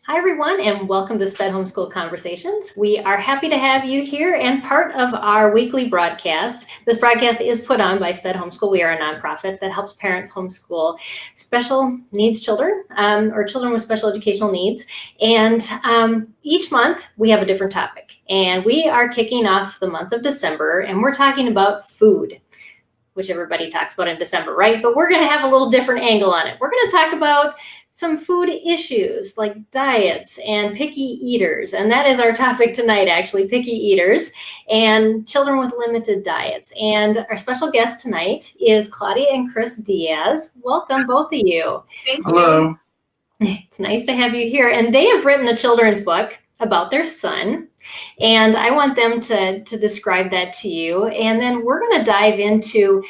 Hi, everyone, and welcome to SPED Homeschool Conversations. We are happy to have you here and part of our weekly broadcast. This broadcast is put on by SPED Homeschool. We are a nonprofit that helps parents homeschool special needs children or children with special educational needs. And each month we have a different topic. And we are kicking off the month of December, and we're talking about food, which everybody talks about in December, right? But we're going to have a little different angle on it. We're going to talk about some food issues like diets and picky eaters. And that is our topic tonight, actually, picky eaters and children with limited diets. And our special guest tonight is Claudia and Chris Diaz. Welcome, both of you. Thank you. Hello. It's nice to have you here. And they have written a children's book about their son. And I want them to describe that to you. And then we're going to dive into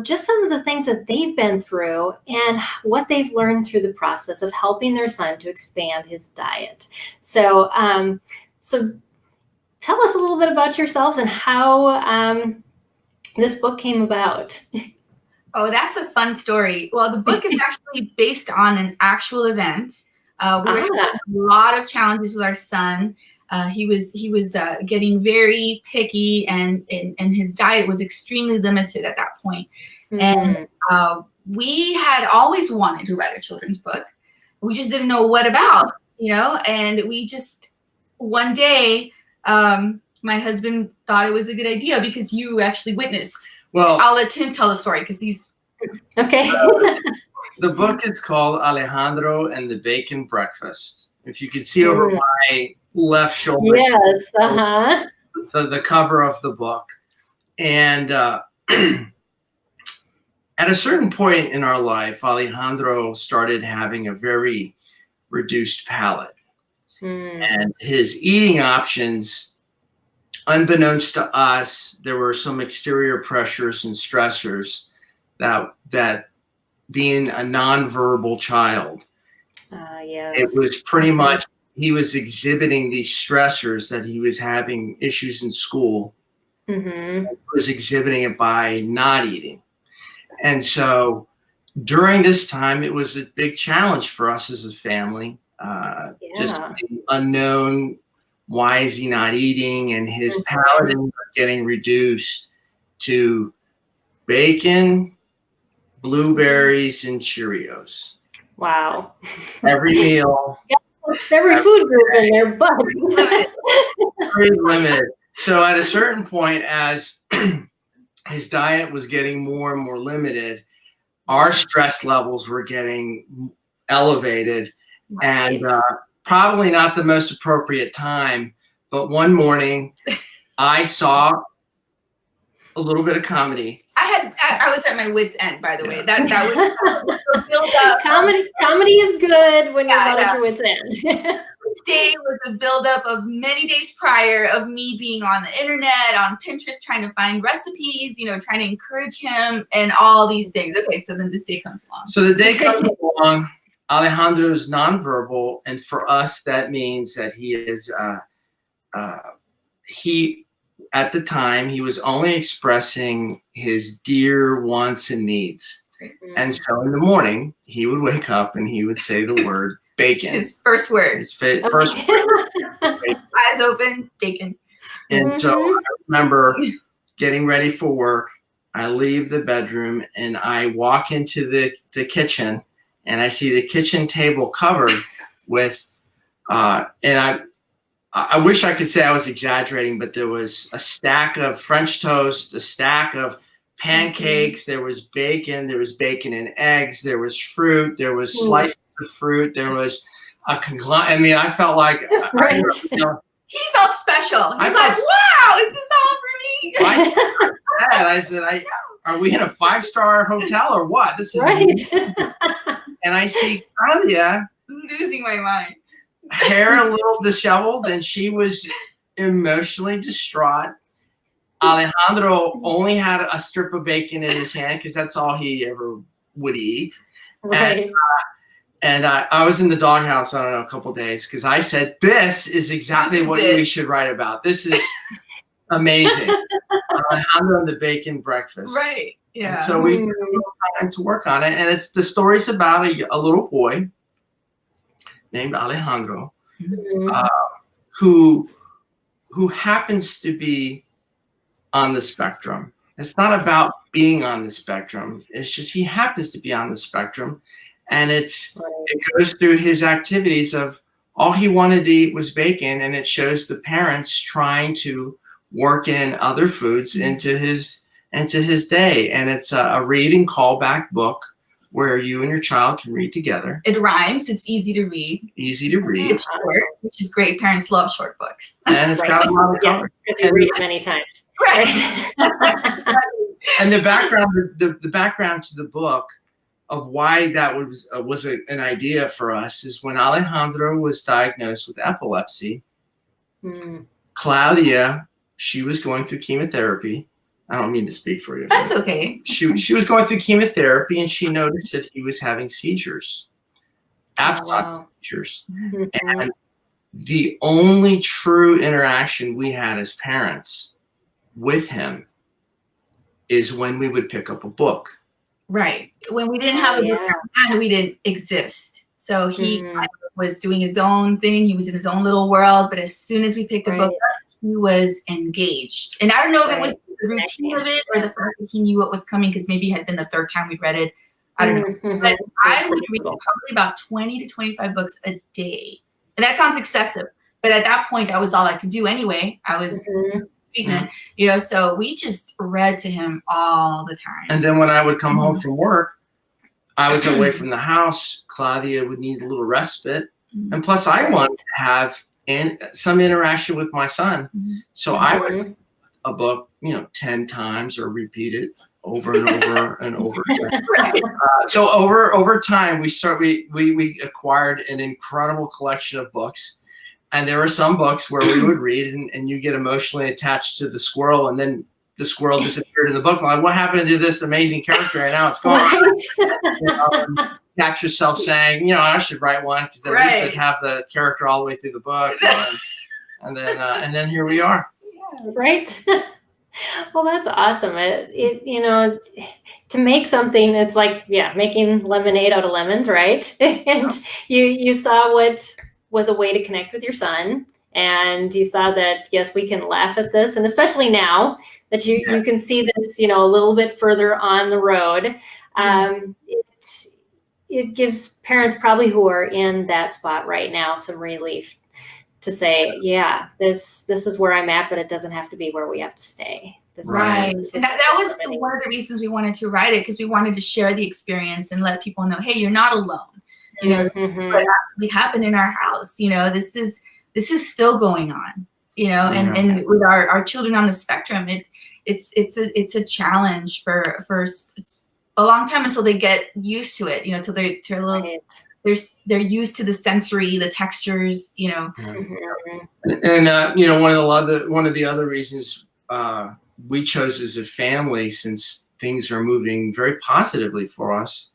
just some of the things that they've been through and what they've learned through the process of helping their son to expand his diet. So, so tell us a little bit about yourselves and how this book came about. Oh, that's a fun story. Well, the book is actually based on an actual event. We had a lot of challenges with our son. He was getting very picky, and his diet was extremely limited at that point. Mm-hmm. And we had always wanted to write a children's book. We just didn't know what about, and we just, one day, my husband thought it was a good idea because you actually witnessed. Well, I'll let him tell the story because he's... Okay. The book is called Alejandro and the Bacon Breakfast. If you can see over my left shoulder. Yes, the cover of the book. And at a certain point in our life, Alejandro started having a very reduced palate. And his eating options, unbeknownst to us, there were some exterior pressures and stressors that being a nonverbal child, yes. it was pretty much, he was exhibiting these stressors that he was having issues in school. Mm-hmm. He was exhibiting it by not eating. And so during this time, it was a big challenge for us as a family. Just the unknown, why is he not eating? And his palate ended up getting reduced to bacon, blueberries, and Cheerios. Wow. Every meal. Every food group in there, but very limited. So at a certain point, as his diet was getting more and more limited, our stress levels were getting elevated. And probably not the most appropriate time, but one morning I saw a little bit of comedy. I was at my wit's end, by the way. That was the build up. Comedy is good when you're not at your wit's end. This day was a buildup of many days prior of me being on the internet, on Pinterest, trying to find recipes, trying to encourage him and all these things. Okay, so then this day comes along. So the day comes along. Alejandro is nonverbal, and for us that means that he is at the time, he was only expressing his dear wants and needs. Mm-hmm. And so in the morning, he would wake up and he would say the word bacon. His first word. First word. Eyes open, bacon. And so I remember getting ready for work. I leave the bedroom and I walk into the kitchen and I see the kitchen table covered with, and I wish I could say I was exaggerating, but there was a stack of French toast, a stack of pancakes, there was bacon and eggs, there was fruit, there was slices of fruit, there was a conglomerate. I mean, I felt like right. He felt special. He's like, wow, is this all for me? I said, are we in a 5-star hotel or what? This is right. Amazing. And I see Claudia losing my mind. Hair a little disheveled, and she was emotionally distraught. Alejandro only had a strip of bacon in his hand because that's all he ever would eat. Right. And I was in the doghouse, I don't know, a couple of days because I said, this is exactly what we should write about. This is amazing. Alejandro and the Bacon Breakfast. Right. Yeah. And so we took time to work on it. And the story's about a little boy named Alejandro, Mm-hmm. who happens to be on the spectrum. It's not about being on the spectrum. It's just he happens to be on the spectrum, and it goes through his activities of all he wanted to eat was bacon, and it shows the parents trying to work in other foods into his day. And it's a read and callback book where you and your child can read together. It rhymes. It's easy to read. Easy to read. It's short, which is great. Parents love short books. And it's got a lot of color. Because you read it many times. Right. And the background to the book of why that was an idea for us is when Alejandro was diagnosed with epilepsy. Claudia, she was going through chemotherapy. I don't mean to speak for you. That's okay. She was going through chemotherapy, and she noticed that he was having seizures, absent seizures. Mm-hmm. And the only true interaction we had as parents with him is when we would pick up a book. Right. When we didn't have a book and we didn't exist. So he was doing his own thing. He was in his own little world. But as soon as we picked a book up, he was engaged. And I don't know if it was the routine of it or the fact that he knew what was coming, because maybe it had been the third time we'd read it. I don't know. But I would read probably about 20 to 25 books a day. And that sounds excessive. But at that point, that was all I could do anyway. I was treatment, so we just read to him all the time. And then when I would come home from work, I was away from the house. Claudia would need a little respite. And plus I wanted to have some interaction with my son. So I would read a book, 10 times or repeat it over and over and over again. So over time, we acquired an incredible collection of books. And there were some books where we would read and you get emotionally attached to the squirrel, and then the squirrel disappeared in the book. I'm like, what happened to this amazing character? And now it's gone. Catch yourself saying, I should write one, because at least I'd have the character all the way through the book. And then here we are. Yeah, right. Well, that's awesome. It to make something, it's like, making lemonade out of lemons, right? And you saw what was a way to connect with your son, and you saw that, yes, we can laugh at this, and especially now that you can see this, a little bit further on the road, it gives parents probably who are in that spot right now some relief to say, this is where I'm at, but it doesn't have to be where we have to stay. And that was one of the reasons we wanted to write it, because we wanted to share the experience and let people know, hey, you're not alone. What actually happened in our house, this is still going on, and with our children on the spectrum, it's a challenge for a long time until they get used to it, till they're used to the sensory, the textures, And one of the other reasons we chose as a family, since things are moving very positively for us,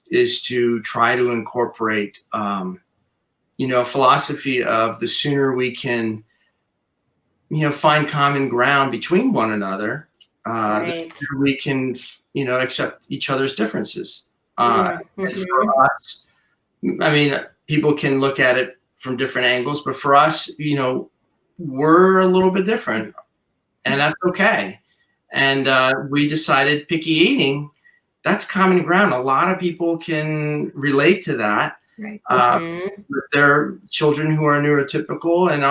is to try to incorporate, a philosophy of the sooner we can, find common ground between one another, the sooner we can, accept each other's differences. And for us, people can look at it from different angles, but for us, we're a little bit different, and that's okay. And we decided picky eating, that's common ground. A lot of people can relate to that. With their children who are neurotypical, and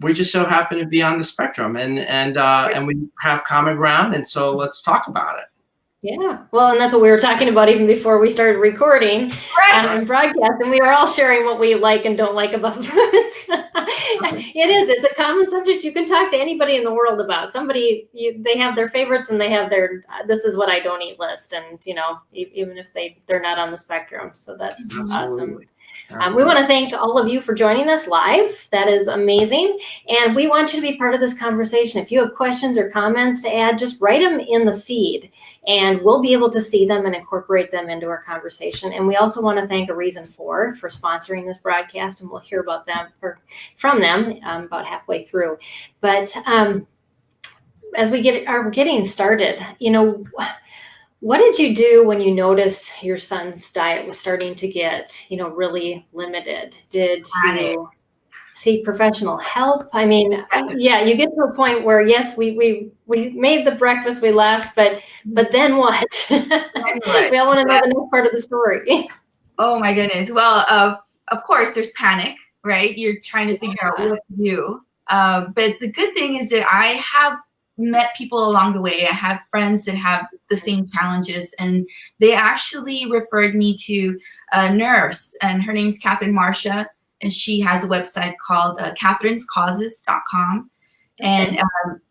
we just so happen to be on the spectrum, and we have common ground, and so let's talk about it. Yeah, well, and that's what we were talking about even before we started recording and broadcast, and we were all sharing what we like and don't like about foods. It's a common subject you can talk to anybody in the world about. They have their favorites, and they have their, this is what I don't eat list, and, even if they're not on the spectrum. So that's awesome. We want to thank all of you for joining us live. That is amazing. And we want you to be part of this conversation. If you have questions or comments to add, just write them in the feed, and we'll be able to see them and incorporate them into our conversation. And we also want to thank A Reason for sponsoring this broadcast, and we'll hear about them from them about halfway through. But as we are getting started, What did you do when you noticed your son's diet was starting to get, really limited? Did you seek professional help? I mean, yeah, you get to a point where, yes, we made the breakfast, we left, but then what? We all want to know the next part of the story. Oh my goodness. Well, of course there's panic, right? You're trying to figure out what to do. But the good thing is that I have met people along the way. I have friends that have the same challenges, and they actually referred me to a nurse, and her name's Catherine Marcia, and she has a website called catherinescauses.com. And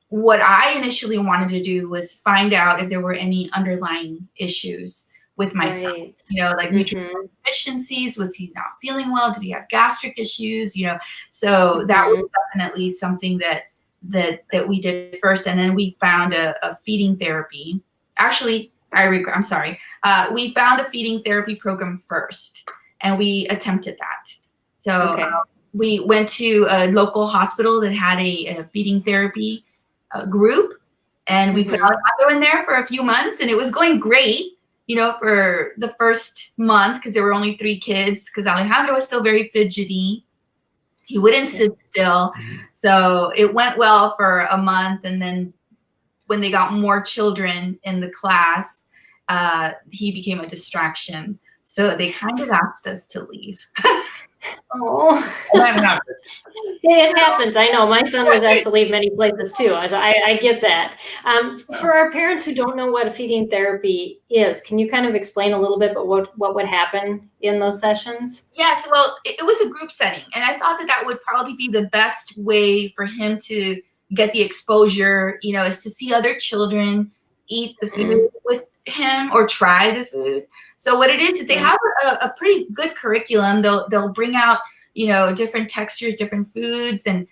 what I initially wanted to do was find out if there were any underlying issues with my son, like nutrient deficiencies. Was he not feeling well? Did he have gastric issues? So that was definitely something that we did first. And then we found a feeding therapy. Actually, I'm sorry. We found a feeding therapy program first, and we attempted that. So we went to a local hospital that had a feeding therapy group, and we put Alejandro in there for a few months, and it was going great, for the first month, because there were only 3 kids, because Alejandro was still very fidgety. He wouldn't sit still. So it went well for a month, and then when they got more children in the class, he became a distraction. So they kind of asked us to leave. Oh, that happens. It happens. I know. My son was asked to leave many places too. I get that. For our parents who don't know what a feeding therapy is, can you kind of explain a little bit about what would happen in those sessions? Yes. Well, it was a group setting, and I thought that would probably be the best way for him to get the exposure, is to see other children eat the food with him or try the food. So what it is they have a pretty good curriculum. They'll bring out, different textures, different foods, and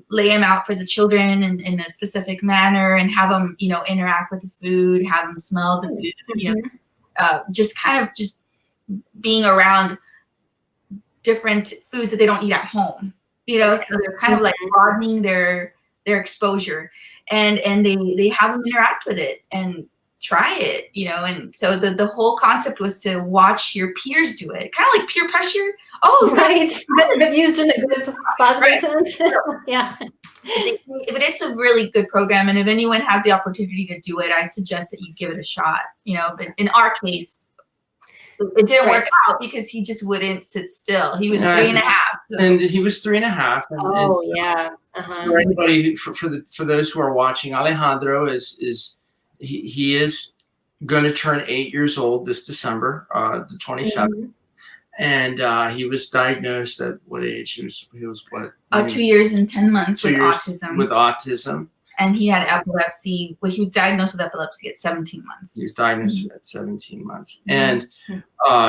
lay them out for the children in a specific manner, and have them, interact with the food, have them smell the food, just kind of just being around different foods that they don't eat at home, so they're kind of like broadening their exposure, and they have them interact with it and try it, and so the whole concept was to watch your peers do it, kind of like peer pressure. Right, but used in a good, positive sense. Yeah. But it's a really good program, and if anyone has the opportunity to do it, I suggest that you give it a shot, but in our case, it didn't work out because he just wouldn't sit still. He was 3.5. And he was 3.5. For anybody, for those who are watching, Alejandro is he is going to turn 8 years old this December, the 27th. And he was diagnosed at what age? He was what? 2 years and 10 months with autism. With autism. And he had epilepsy. Well, he was diagnosed with epilepsy at 17 months. He was diagnosed at 17 months. And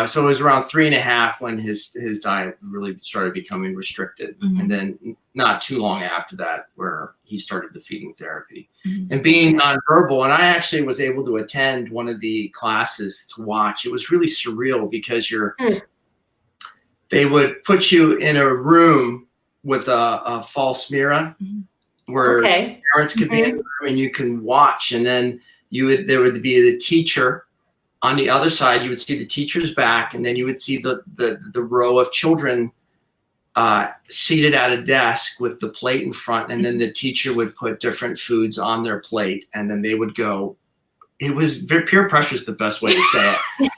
so it was around 3.5 when his diet really started becoming restricted. And then not too long after that, where he started the feeding therapy. And being nonverbal, and I actually was able to attend one of the classes to watch. It was really surreal because they would put you in a room with a false mirror. Where parents could be in the room and you can watch, and then there would be the teacher on the other side. You would see the teacher's back, and then you would see the row of children seated at a desk with the plate in front, and then the teacher would put different foods on their plate, and then they would go. It was peer pressure is the best way to say it.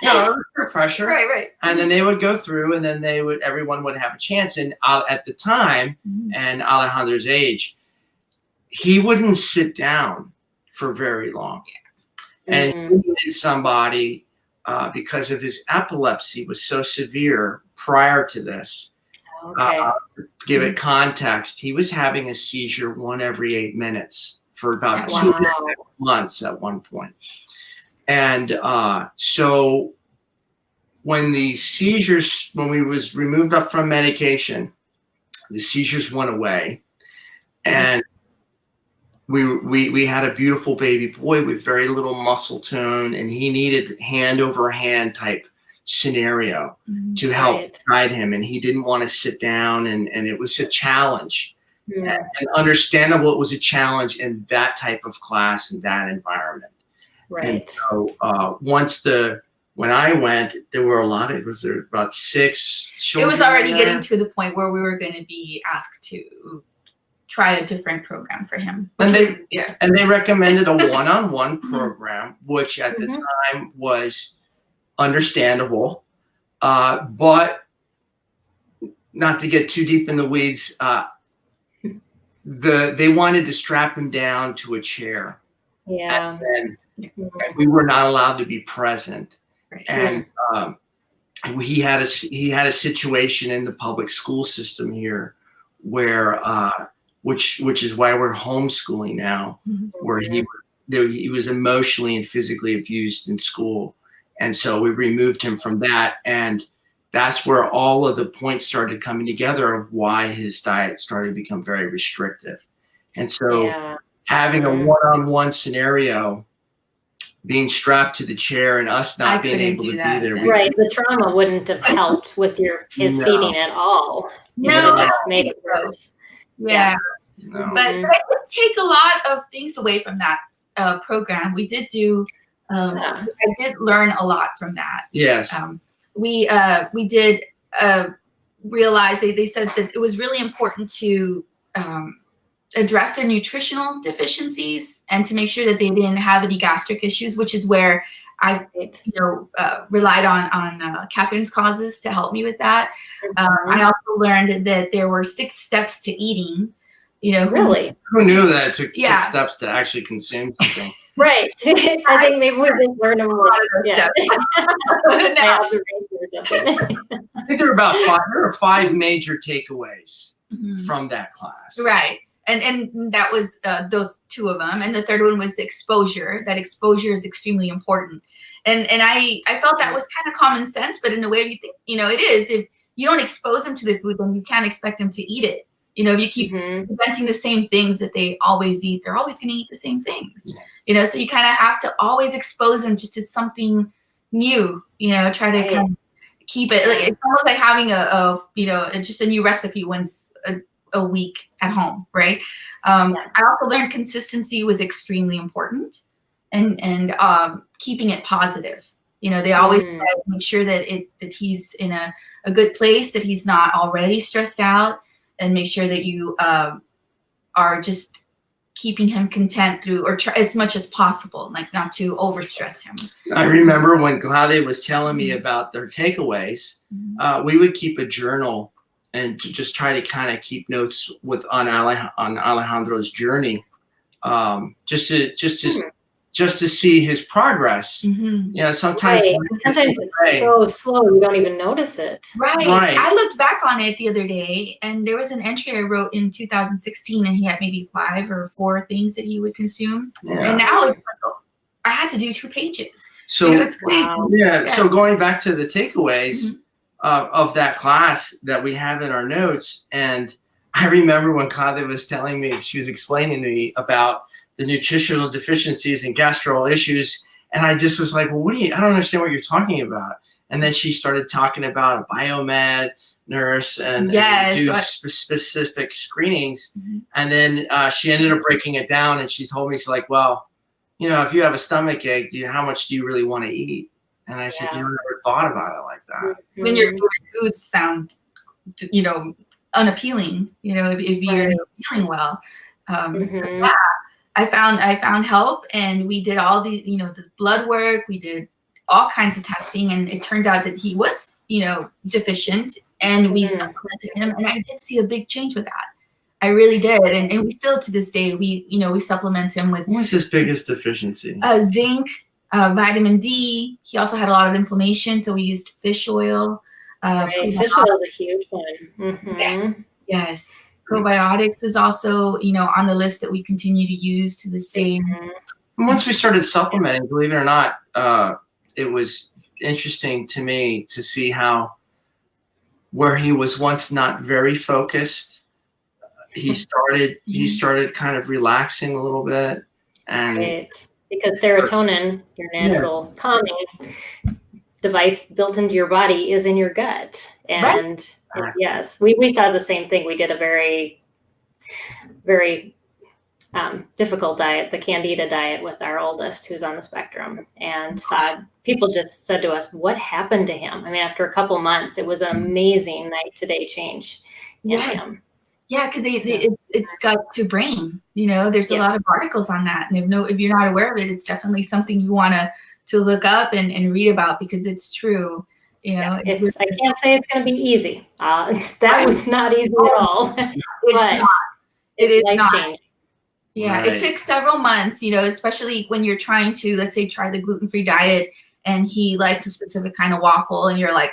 Peer pressure, right. And then they would go through, and then everyone would have a chance. And at the time, and Alejandro's age, he wouldn't sit down for very long, and he needed somebody because of his epilepsy was so severe prior to this. To give it context, he was having a seizure 1 every 8 minutes for about 2.5 months at one point. And so when the seizures, when we was removed up from medication, the seizures went away, and we had a beautiful baby boy with very little muscle tone, and he needed hand over hand type scenario to help guide him, and he didn't want to sit down, and it was a challenge. And understandable, it was a challenge in that type of class and that environment. Right. And so when I went, there were there about 6 children. It was already getting to the point where we were going to be asked to try a different program for him. And they recommended a one-on-one program, which at the time was understandable, but not to get too deep in the weeds, they wanted to strap him down to a chair. Yeah. And we were not allowed to be present. Right. And he had a situation in the public school system here where which is why we're homeschooling now, where he was emotionally and physically abused in school. And so we removed him from that. And that's where all of the points started coming together of why his diet started to become very restrictive. And so having a one-on-one scenario, being strapped to the chair and us not being able to be there. Right. The trauma wouldn't have helped with his feeding at all. No. It just made it worse. Yeah. No. But I did take a lot of things away from that program. We did do, I did learn a lot from that. Yes. We did realize they said that it was really important to address their nutritional deficiencies and to make sure that they didn't have any gastric issues, which is where I relied on Catherine's causes to help me with that. I also learned that there were 6 steps to eating. Really? Who knew that it took 6 steps to actually consume something? Right. I think maybe we didn't learn them more. My observation or something. I think there were 5 major takeaways from that class. Right. And that was those 2 of them. And the third one was exposure. That exposure is extremely important. And I felt that was kind of common sense, but in a way, you think, it is. If you don't expose them to the food, then you can't expect them to eat it. If you keep presenting the same things that they always eat, they're always going to eat the same things. So you kind of have to always expose them just to something new. Try to kind of keep it. Like, it's almost like having just a new recipe once a week at home, right? I also learned consistency was extremely important, and keeping it positive. They always said, make sure that he's in a good place, that he's not already stressed out. And make sure that you are just keeping him content through, or try as much as possible, like not to overstress him. I remember when Claudia was telling me about their takeaways, we would keep a journal and to just try to kind of keep notes on Alejandro's journey, just to see his progress. Sometimes it's so slow you don't even notice it. Right. I looked back on it the other day, and there was an entry I wrote in 2016, and he had maybe 5 or 4 things that he would consume. And now it's like, I had to do 2 pages. So it's crazy. So going back to the takeaways of that class that we have in our notes, and I remember when Claudia was telling me, she was explaining to me about the nutritional deficiencies and gastro issues. And I just was like, well, I don't understand what you're talking about. And then she started talking about a biomed nurse and do specific screenings. And then she ended up breaking it down, and she told me, she's like, well, if you have a stomach ache, how much do you really want to eat? And I said, you never thought about it like that. When your foods sound, unappealing, if you're feeling well. I found help, and we did all the, the blood work. We did all kinds of testing, and it turned out that he was, deficient, and we supplemented him, and I did see a big change with that. I really did, and we still to this day we supplement him with. What's his biggest deficiency? Zinc, vitamin D. He also had a lot of inflammation, so we used fish oil. Fish oil is a huge one. Yes. Probiotics is also, on the list that we continue to use to this day. Once we started supplementing, believe it or not, it was interesting to me to see how, where he was once not very focused, he started kind of relaxing a little bit, and because serotonin, your natural calming device built into your body, is in your gut. And yes, we saw the same thing. We did a very, very difficult diet, the candida diet with our oldest who's on the spectrum. And people just said to us, what happened to him? I mean, after a couple months, it was an amazing night to day change in him. Yeah, because it's gut to brain. There's a lot of articles on that. And if you're not aware of it, it's definitely something you want to look up and read about, because it's true. I can't say it's going to be easy. That was not easy at all. It is not. Life-changing. Yeah, Right. It took several months, especially when you're trying to, let's say, try the gluten-free diet, and he likes a specific kind of waffle, and you're like,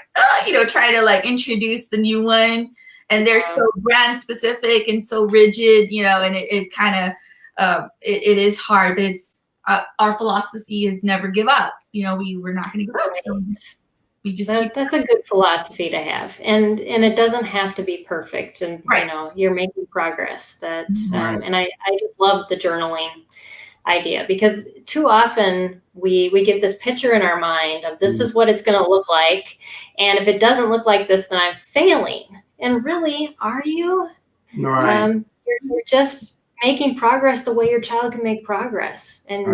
try to like introduce the new one, and they're so brand specific and so rigid, and it kind of, it is hard, but it's, our philosophy is never give up. We're not going to give up. So we just that's a good philosophy to have, and it doesn't have to be perfect, and you're making progress. And I just love the journaling idea, because too often we get this picture in our mind of this is what it's going to look like, and if it doesn't look like this, then I'm failing. And really, are you? Right. You're just making progress the way your child can make progress. And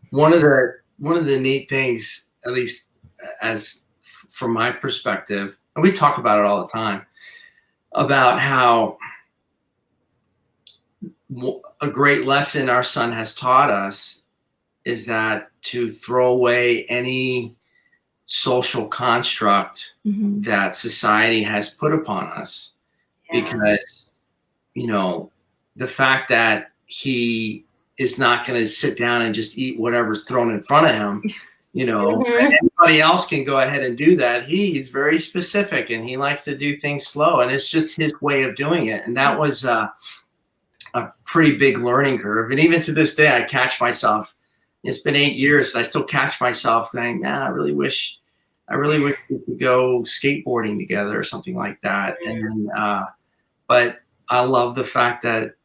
one of the neat things, at least as from my perspective, and we talk about it all the time, about how a great lesson our son has taught us is that to throw away any social construct that society has put upon us, because the fact that he is not going to sit down and just eat whatever's thrown in front of him, and anybody else can go ahead and do that. He's very specific, and he likes to do things slow, and it's just his way of doing it. And that was a pretty big learning curve. And even to this day, I catch myself. It's been 8 years, and I still catch myself going, man, I really wish we could go skateboarding together or something like that. And but I love the fact that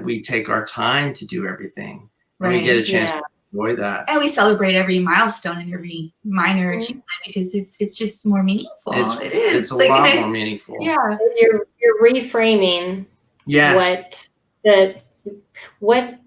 we take our time to do everything. And we get a chance to enjoy that. And we celebrate every milestone and every minor achievement, because it's just more meaningful. It's a lot more meaningful. Yeah. You're reframing what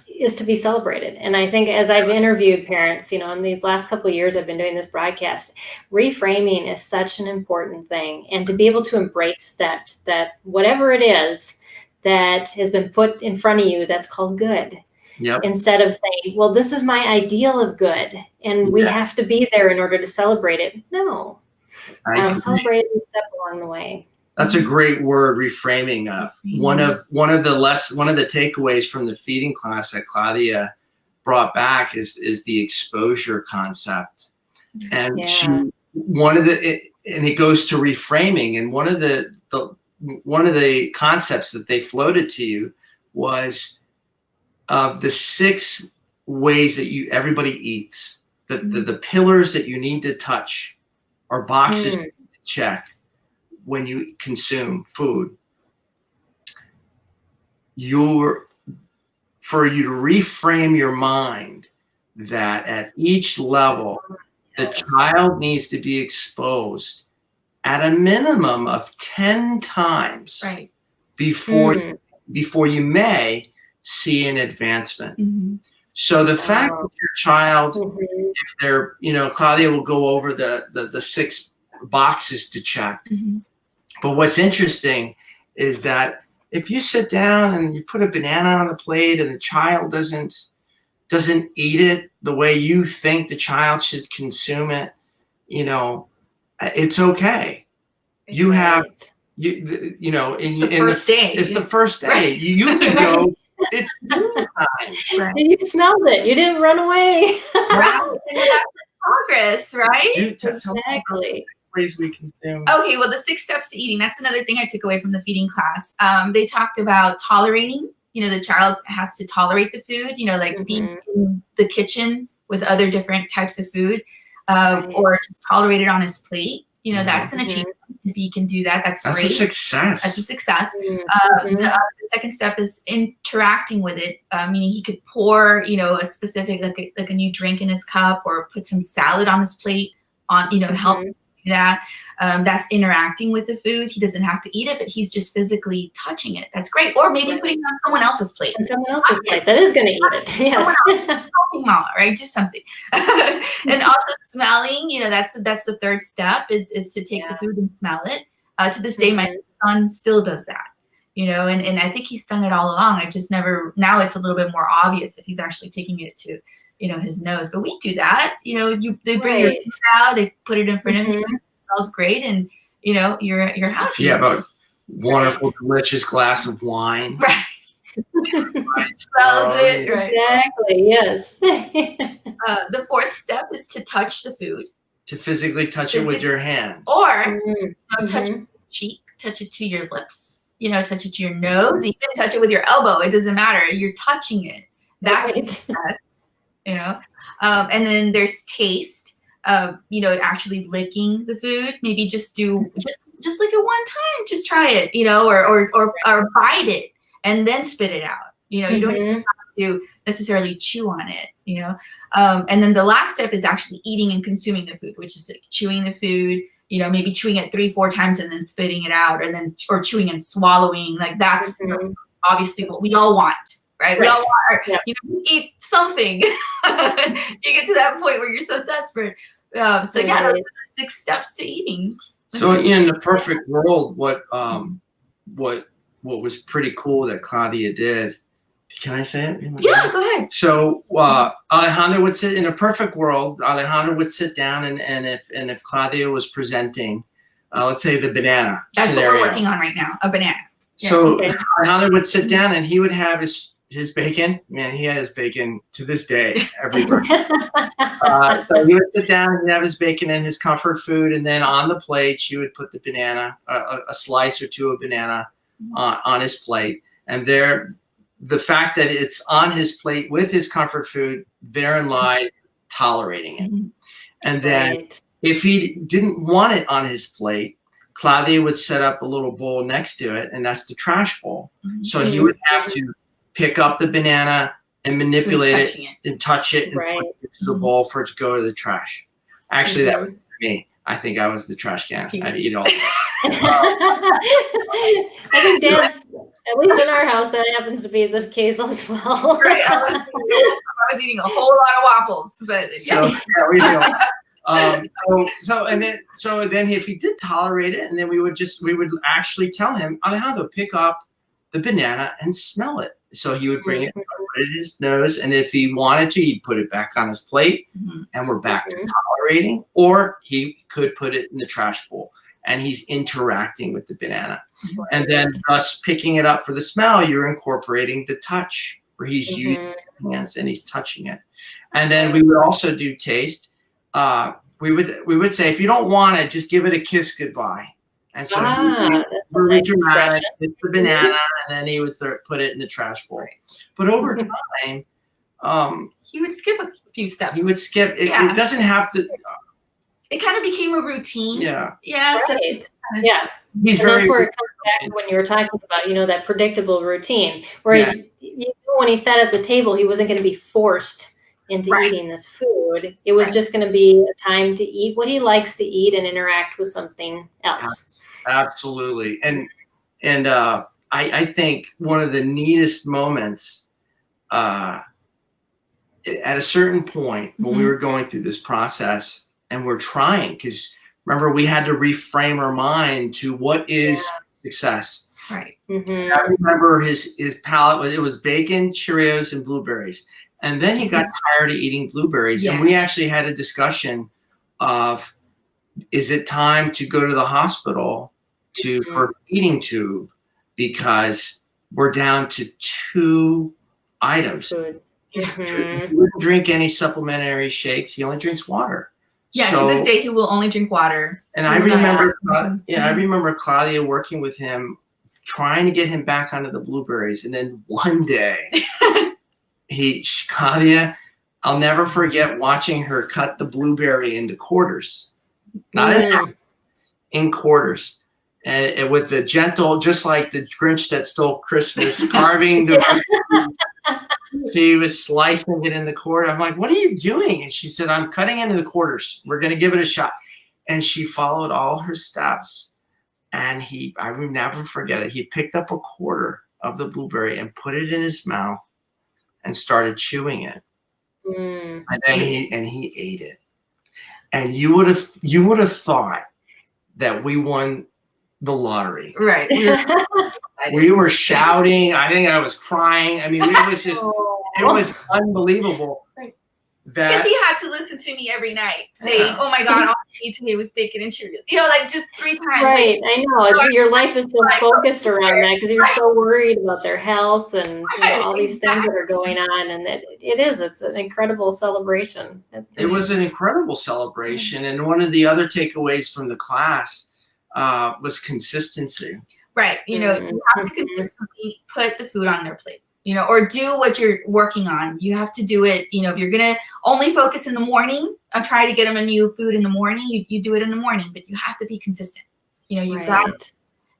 is to be celebrated. And I think as I've interviewed parents, in these last couple of years I've been doing this broadcast, reframing is such an important thing. And to be able to embrace that whatever it is that has been put in front of you that's called good. Yep. Instead of saying, well, this is my ideal of good, and we have to be there in order to celebrate it. No. Celebrate and step along the way. That's a great word, reframing. One of the takeaways from the feeding class that Claudia brought back is the exposure concept. And and it goes to reframing. And one of the concepts that they floated to you was of the 6 ways that everybody eats, the pillars that you need to touch are boxes to check when you consume food. For you to reframe your mind that at each level, the child needs to be exposed at a minimum of 10 times before you may see an advancement. So the fact that your child, if they're, Claudia will go over the 6 boxes to check. But what's interesting is that if you sit down and you put a banana on the plate and the child doesn't eat it the way you think the child should consume it, it's okay. You have, it's the first day. You can go 15 times. You smelled it. You didn't run away. That's progress, right? Exactly. Ways we consume. Okay, well, the 6 steps to eating, that's another thing I took away from the feeding class. They talked about tolerating, the child has to tolerate the food, like being in the kitchen with other different types of food, or just tolerate it on his plate. That's an achievement. If he can do that, that's great. A success. That's a success. The second step is interacting with it, meaning he could pour, a specific, like a new drink in his cup, or put some salad on his plate, help that. That's interacting with the food. He doesn't have to eat it, but he's just physically touching it. That's great. Or maybe putting it on someone else's plate. And someone else's plate that is going to eat it. Yes. Mama, right? Do something. And also smelling, that's the third step is to take the food and smell it. To this day, my son still does that. And I think he's done it all along. I just never, now it's a little bit more obvious that he's actually taking it to, his nose. But we do that. They bring your food out, they put it in front of you, it smells great, and you're happy. Yeah, but wonderful, delicious glass of wine. Right. Smells it. Right. Exactly. Yes. The fourth step is to touch the food. To physically touch it with your hand. Or touch it to your cheek, touch it to your lips. Touch it to your nose, even touch it with your elbow. It doesn't matter. You're touching it. That's success, and then there's taste, actually licking the food. Maybe just do just lick it one time. Just try it, or bite it and then spit it out. You don't even have to necessarily chew on it, and then the last step is actually eating and consuming the food, which is like chewing the food, maybe chewing it 3-4 times and then spitting it out, or chewing and swallowing. Like that's obviously what we all want, right? We all want, eat something. You get to that point where you're so desperate. Those are 6 steps to eating. So in the perfect world, what was pretty cool that Claudia did. Can I say it? Yeah, go ahead. So Alejandro would sit in a perfect world. Alejandro would sit down, and if Claudia was presenting, let's say the banana. That's scenario. What we're working on right now, a banana. So Alejandro would sit down, and he would have his bacon. Man, he has bacon to this day everywhere. So he would sit down and have his bacon and his comfort food, and then on the plate, she would put the banana, a slice or two of banana on his plate, and the fact that it's on his plate with his comfort food, therein lies tolerating it. And then if he didn't want it on his plate, Claudia would set up a little bowl next to it, and that's the trash bowl. So he would have to pick up the banana and manipulate it and touch it and put it into the bowl for it to go to the trash. Actually, that was me. I think I was the trash can. I'd eat all. I think Dad's, at least in our house, that happens to be the case as well. Right. I was eating a whole lot of waffles, but we do. So then if he did tolerate it, and then we would actually tell him, Alejandro, pick up the banana and smell it. So he would bring it, put it in his nose, and if he wanted to, he'd put it back on his plate, and we're back to tolerating, or he could put it in the trash bowl, and he's interacting with the banana. And then thus picking it up for the smell, you're incorporating the touch, where he's using his hands and he's touching it. And then we would also do taste. We would say, if you don't want it, just give it a kiss goodbye. And so really dramatic, it's the banana, and then he would put it in the trash bowl. But over time, he would skip a few steps. He would skip. It doesn't have to. It kind of became a routine. Yeah. Yeah. Right. So, He's and that's where it comes back when you were talking about, that predictable routine, where when he sat at the table, he wasn't going to be forced into eating this food. It was just going to be a time to eat what he likes to eat and interact with something else. Absolutely. And I think one of the neatest moments at a certain point when we were going through this process, and we're trying, because remember, we had to reframe our mind to what is success. Right. I remember his palate, it was bacon, Cheerios, and blueberries. And then he got tired of eating blueberries. And we actually had a discussion of, is it time to go to the hospital for an eating tube, because we're down to 2 items. He wouldn't drink any supplementary shakes. He only drinks water. Yeah, so, to this day, he will only drink water. And I remember, I remember Claudia working with him, trying to get him back onto the blueberries. And then one day, Claudia, I'll never forget watching her cut the blueberry into quarters, not in quarters, and with the gentle, just like the Grinch that stole Christmas, carving the. She was slicing it in the quarter. I'm like, what are you doing? And she said, I'm cutting into the quarters. We're going to give it a shot. And she followed all her steps. And I will never forget it. He picked up a quarter of the blueberry and put it in his mouth and started chewing it. And then he ate it. And you would have thought that we won the lottery. Right. We were shouting. I think I was crying. I mean, it was unbelievable. Because he had to listen to me every night saying, "Oh my God, all I need today was bacon and Cheerios." Like just 3 times. Right, I know. Your life is so focused around that because you're so worried about their health and all these things that are going on. And it's an incredible celebration. It was an incredible celebration. And one of the other takeaways from the class was consistency. Right. You have to consistently put the food on their plate. Or do what you're working on. You have to do it. If you're going to only focus in the morning or try to get them a new food in the morning, you do it in the morning, but you have to be consistent. You've got,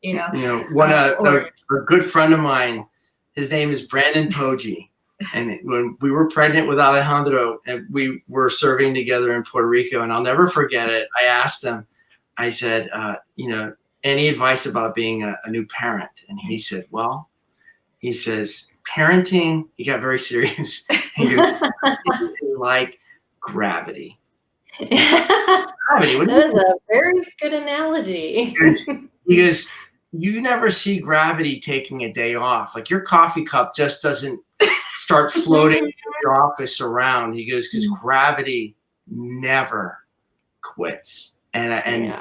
a good friend of mine, his name is Brandon Poggi. And when we were pregnant with Alejandro and we were serving together in Puerto Rico, and I'll never forget it. I asked him, I said, any advice about being a new parent? And he said, he says, parenting, he got very serious. He goes, like gravity. That is a very good analogy. He goes, you never see gravity taking a day off. Like your coffee cup just doesn't start floating in your office around. He goes, because gravity never quits. And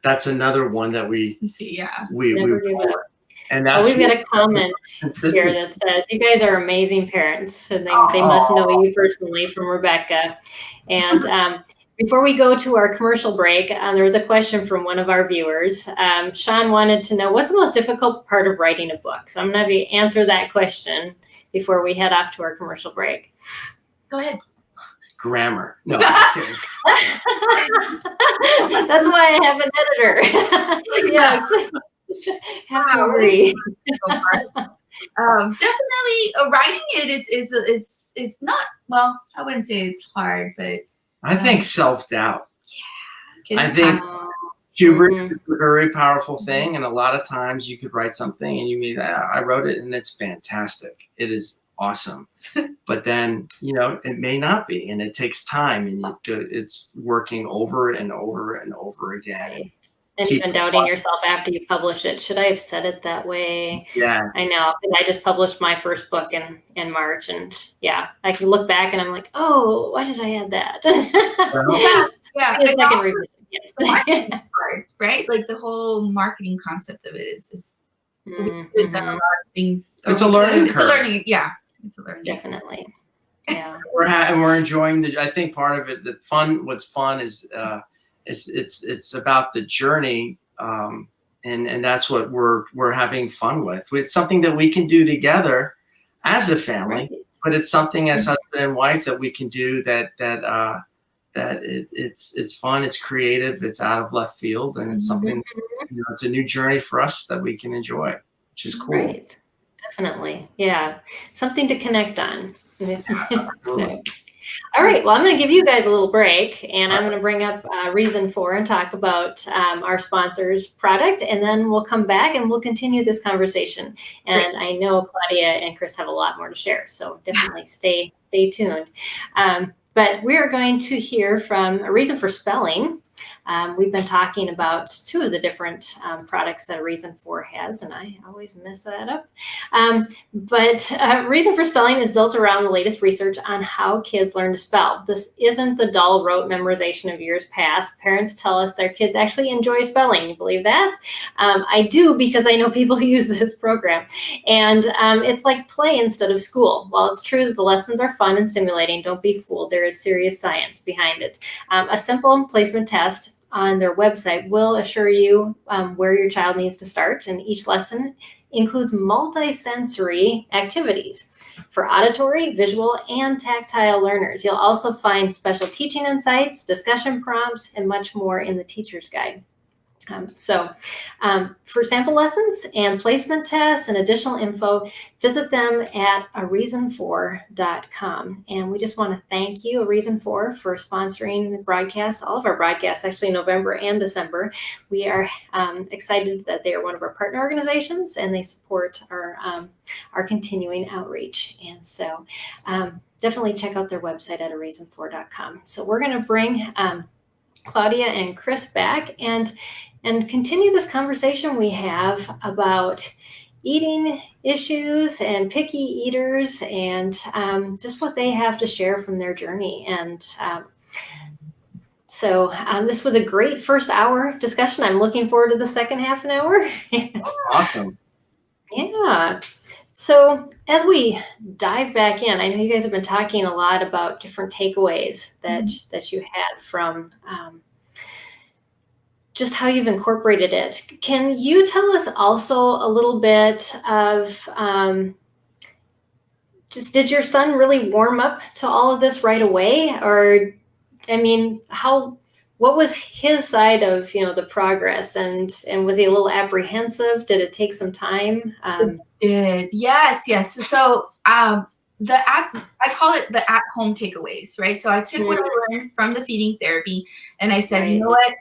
that's another one that we never give up. And that's we've got a comment here that says, you guys are amazing parents. And they must know you personally, from Rebecca. And before we go to our commercial break, there was a question from one of our viewers. Sean wanted to know, what's the most difficult part of writing a book? So I'm going to answer that question before we head off to our commercial break. Go ahead. Grammar. No, I'm just kidding. That's why I have an editor. Yes. Have to agree. Definitely, writing it is not, well, I wouldn't say it's hard, but I think self-doubt. Yeah. I think hubris is a very powerful thing, and a lot of times you could write something and you mean, I wrote it and it's fantastic. It is awesome. But then, it may not be, and it takes time, and it's working over and over and over again. And even doubting yourself after you publish it. Should I have said it that way? Yeah. I know, because I just published my first book in March, and I can look back and I'm like, oh, why did I add that? It's like a revision. Yes. Hard, right? Like the whole marketing concept of it is a lot of things. It's a learning curve. It's a learning, It's a learning. Definitely. Yeah. We're enjoying I think part of it, what's fun is it's about the journey, and that's what we're having fun with. It's something that we can do together as a family, but it's something as husband and wife that we can do that it's fun, it's creative, it's out of left field, and it's something, it's a new journey for us that we can enjoy, which is cool. Right. Definitely. Yeah. Something to connect on. So. All right. Well, I'm going to give you guys a little break, and I'm going to bring up Reason 4 and talk about our sponsor's product, and then we'll come back and we'll continue this conversation. And I know Claudia and Chris have a lot more to share, so definitely stay tuned. But we are going to hear from A Reason for Spelling. We've been talking about 2 of the different products that A Reason 4 has, and I always mess that up. But Reason for Spelling is built around the latest research on how kids learn to spell. This isn't the dull rote memorization of years past. Parents tell us their kids actually enjoy spelling. You believe that? I do, because I know people who use this program. And it's like play instead of school. While it's true that the lessons are fun and stimulating, don't be fooled. There is serious science behind it. A simple placement test on their website will assure you where your child needs to start, and each lesson includes multi-sensory activities for auditory, visual, and tactile learners. You'll also find special teaching insights, discussion prompts, and much more in the teacher's guide. For sample lessons and placement tests and additional info, visit them at areason4.com. And we just want to thank you, A Reason for sponsoring the broadcast, all of our broadcasts, actually November and December. We are excited that they are one of our partner organizations and they support our continuing outreach. And so definitely check out their website at areason4.com. So we're going to bring Claudia and Chris back and continue this conversation we have about eating issues and picky eaters and just what they have to share from their journey. And so this was a great first hour discussion. I'm looking forward to the second half an hour. Awesome. Yeah. So as we dive back in, I know you guys have been talking a lot about different takeaways that you had from just how you've incorporated it. Can you tell us also a little bit of just did your son really warm up to all of this right away? Or, I mean, what was his side of, the progress and was he a little apprehensive? Did it take some time? It did. Yes. So I call it the at-home takeaways, right? So I took what I learned from the feeding therapy and I said, you know what?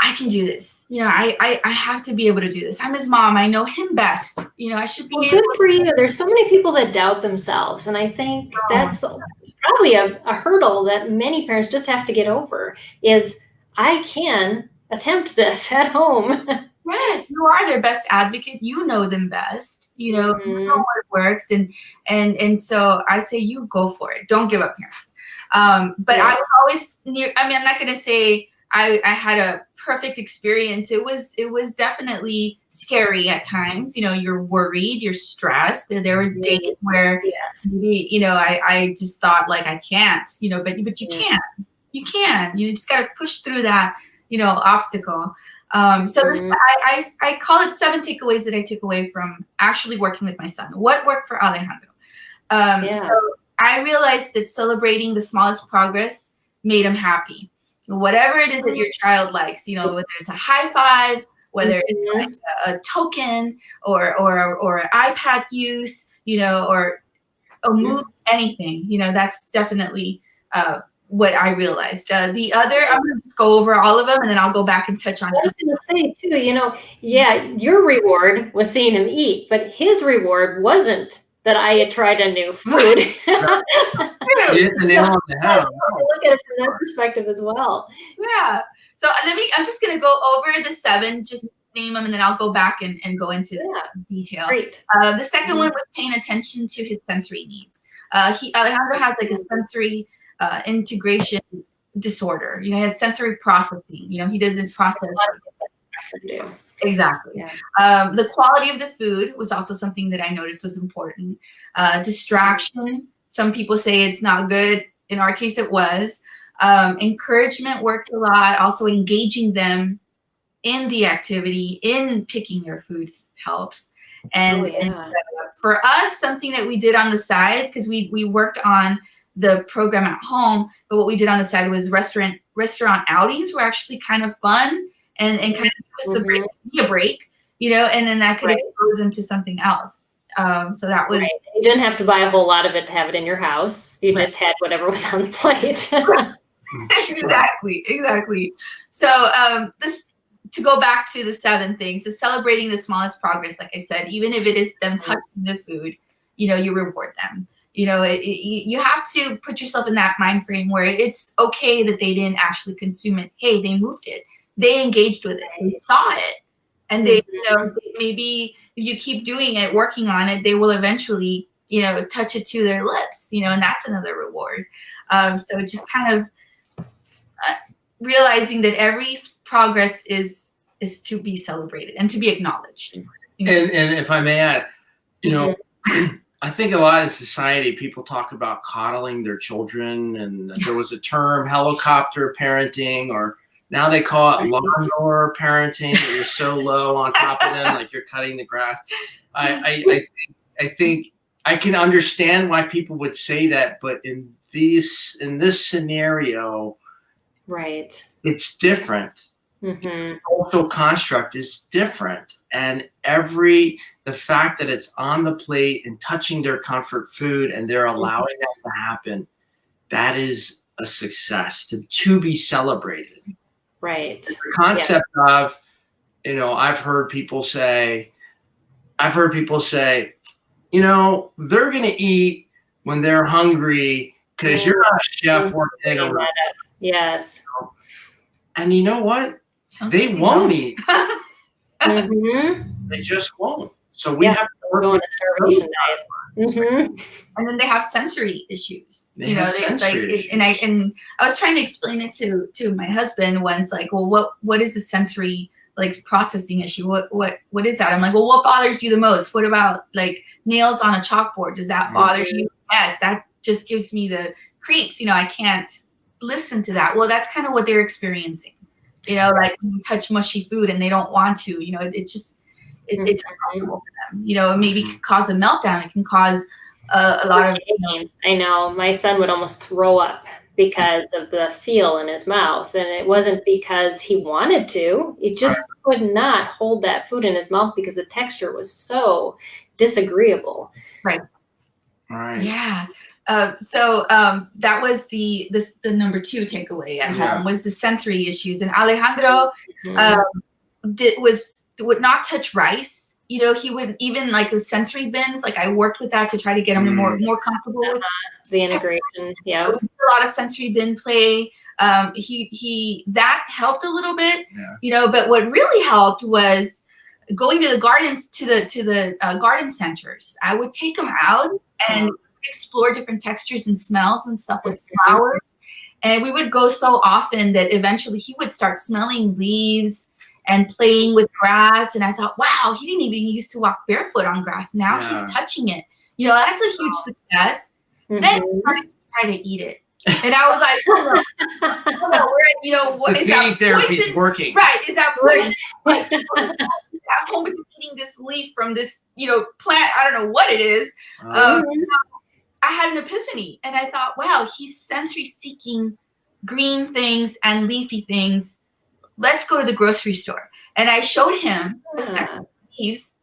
I can do this. I have to be able to do this. I'm his mom. I know him best. I should be good for you. There's so many people that doubt themselves. And I think that's probably a hurdle that many parents just have to get over is I can attempt this at home. Yeah, you are their best advocate. You know them best. You know what works. And so I say you go for it. Don't give up, parents. But I was always I'm not going to say I had a perfect experience. It was definitely scary at times. You're worried, you're stressed. There were days where maybe, I just thought like I can't, but you can. You can. You just got to push through that, obstacle. I call it 7 takeaways that I took away from actually working with my son. What worked for Alejandro? So I realized that celebrating the smallest progress made him happy. Whatever it is that your child likes, whether it's a high five, whether it's like a token or an iPad use, or a move, anything, that's definitely what I realized. The other, I'm going to just go over all of them and then I'll go back and touch on it. I was going to say too, your reward was seeing him eat, but his reward wasn't that I had tried a new food. You hit the nail on the head. Look at it from that perspective as well. Yeah. So I'm just going to go over the 7, just name them, and then I'll go back and go into detail. Great. The second one was paying attention to his sensory needs. Alejandro has like a sensory integration disorder. He has sensory processing. He doesn't process. Exactly. Yeah. The quality of the food was also something that I noticed was important. Distraction. Some people say it's not good. In our case, it was. Encouragement works a lot. Also engaging them in the activity, in picking your foods helps. And for us, something that we did on the side, because we worked on the program at home, but what we did on the side was restaurant outings were actually kind of fun and kind of give us a break, and then that could expose into something else. So that was You didn't have to buy a whole lot of it to have it in your house. You just had whatever was on the plate. Exactly. So this, to go back to the 7 things, is celebrating the smallest progress. Like I said, even if it is them touching the food, you reward them. You have to put yourself in that mind frame where it's okay that they didn't actually consume it. Hey, they moved it. They engaged with it. They saw it. And they, maybe if you keep doing it, working on it, they will eventually, touch it to their lips, and that's another reward. So just kind of realizing that every progress is to be celebrated and to be acknowledged. And if I may add, I think a lot in society, people talk about coddling their children, and there was a term, helicopter parenting, or now they call it lawnmower parenting. You're so low on top of them, like you're cutting the grass. I think I can understand why people would say that, but in this scenario, right, it's different. Mm-hmm. Social construct is different, and the fact that it's on the plate and touching their comfort food and they're allowing that to happen, that is a success to be celebrated. Right. The concept of, I've heard people say, they're going to eat when they're hungry because you're not a chef working in a room. Yes. And you know what? They won't eat. Mm-hmm. They just won't. So we have to work on a starvation diet. Mm-hmm. And then they have sensory issues. They have sensory issues. And I was trying to explain it to my husband once, like, well, what is a sensory processing issue? What is that? I'm like, well, what bothers you the most? What about like nails on a chalkboard? Does that bother you? Yes, that just gives me the creeps. I can't listen to that. Well, that's kind of what they're experiencing. Like you touch mushy food and they don't want to. It's uncomfortable for them. It maybe can cause a meltdown. It can cause a lot of pain. I know my son would almost throw up because of the feel in his mouth, and it wasn't because he wanted to. It just could not hold that food in his mouth because the texture was so disagreeable. Right. Yeah. So that was the number 2 takeaway at home was the sensory issues. And Alejandro would not touch rice. He would even like the sensory bins. Like I worked with that to try to get him more comfortable with the integration. Yeah, a lot of sensory bin play. He that helped a little bit. Yeah. But what really helped was going to the gardens, to the garden centers. I would take him out and explore different textures and smells and stuff with flowers. And we would go so often that eventually he would start smelling leaves and playing with grass. And I thought, wow, he didn't even used to walk barefoot on grass. Now he's touching it. That's a huge success. Then he started to try to eat it. And I was like, what is that? The therapy is working. Right. Is that poison? At home with eating this leaf from this, plant. I don't know what it is. I had an epiphany and I thought, wow, he's sensory seeking green things and leafy things. Let's go to the grocery store. And I showed him a set of leaves,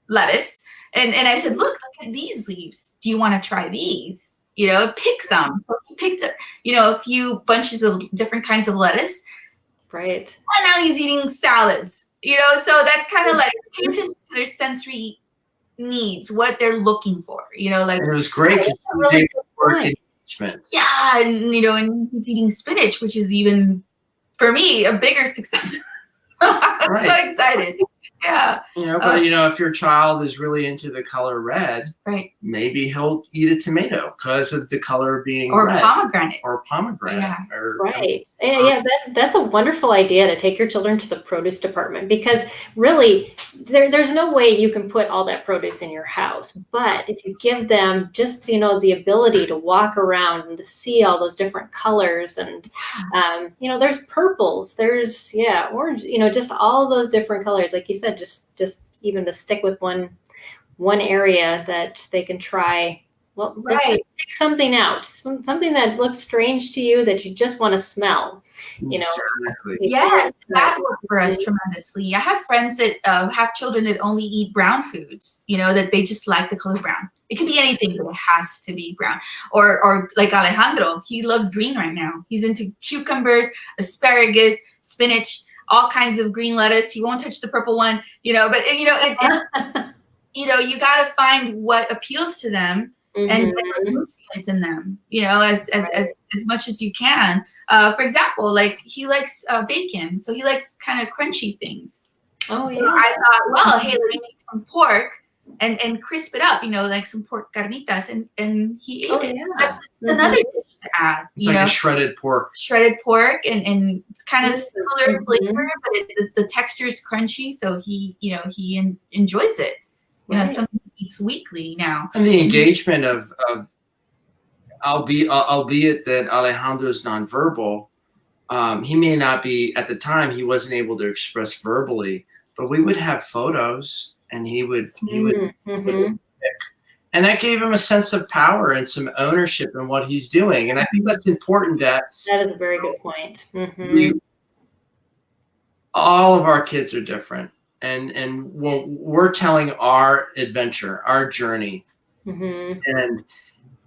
lettuce. And I said, look at these leaves. Do you want to try these? Pick some. So he picked a few bunches of different kinds of lettuce. Right. And now he's eating salads. So that's kind of like pay attention to their sensory needs, what they're looking for. Like it was great. Really yeah, and and he's eating spinach, which is even for me a bigger success. I'm so excited. Yeah. But if your child is really into the color red, maybe he'll eat a tomato because of the color being red. Pomegranate. Or pomegranate. Yeah. That's a wonderful idea to take your children to the produce department, because really there's no way you can put all that produce in your house. But if you give them just, the ability to walk around and to see all those different colors and, there's purples, there's, orange, just all those different colors. Like you said, just even to stick with one area that they can try. Well, let's just pick something out, something that looks strange to you that you just want to smell. Exactly. Yes, that worked for us tremendously. I have friends that have children that only eat brown foods. That they just like the color brown. It can be anything, but it has to be brown. Or like Alejandro, he loves green right now. He's into cucumbers, asparagus, spinach, all kinds of green lettuce. He won't touch the purple one, but you got to find what appeals to them and nutrients in them, as much as you can. For example, like he likes bacon, so he likes kind of crunchy things. Oh yeah. So I thought, well, hey, let me make some pork and crisp it up, like some pork carnitas, and he ate it. That's another dish to add. It's like a shredded pork. And it's kind of similar flavor, but the texture is crunchy, so he enjoys it. Something he eats weekly now. And the engagement of albeit that Alejandro's nonverbal, he may not be, at the time he wasn't able to express verbally, but we would have photos and he would pick. And that gave him a sense of power and some ownership in what he's doing. And I think that's important. That is a very good point. all of our kids are different. And we're telling our adventure, our journey. And,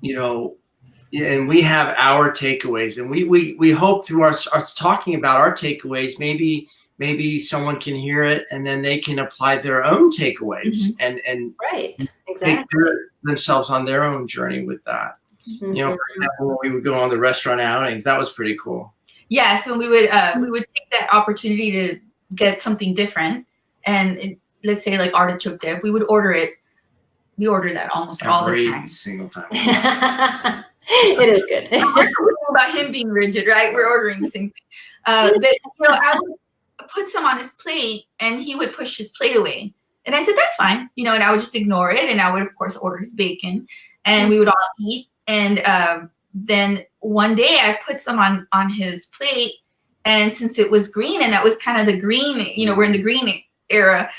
you know, and we have our takeaways, and we hope through our talking about our takeaways, maybe someone can hear it and then they can apply their own takeaways and right, exactly, take themselves on their own journey with that. You know, for example, when we would go on the restaurant outings, that was pretty cool. Yeah, so we would take that opportunity to get something different, and let's say like artichoke dip, we would order it. We order that almost all the time. Every single time. It is good. About him being rigid, right? We're ordering the same thing. But you know, I would put some on his plate, and he would push his plate away, and I said that's fine, you know, and I would just ignore it, and I would of course order his bacon, and we would all eat, and then one day I put some on his plate, and since it was green, and that was kind of the green, you know, we're in the green era,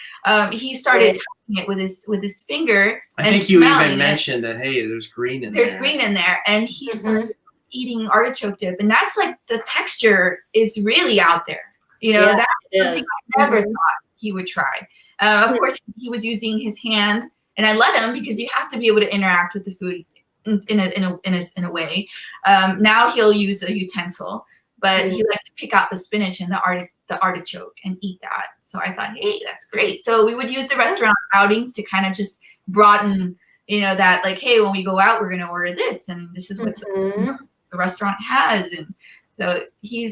he started touching it with his finger. I think you even mentioned that, hey, there's green in there. There's green in there, and he started eating artichoke dip, and that's like the texture is really out there. You know, that's something I never thought he would try. Of course, he was using his hand, and I let him because you have to be able to interact with the food in a way. Now he'll use a utensil, but he likes to pick out the spinach and the artichoke and eat that. So I thought, hey, that's great. So we would use the restaurant outings to kind of just broaden, you know, that like, hey, when we go out, we're going to order this, and this is what the restaurant has. And so he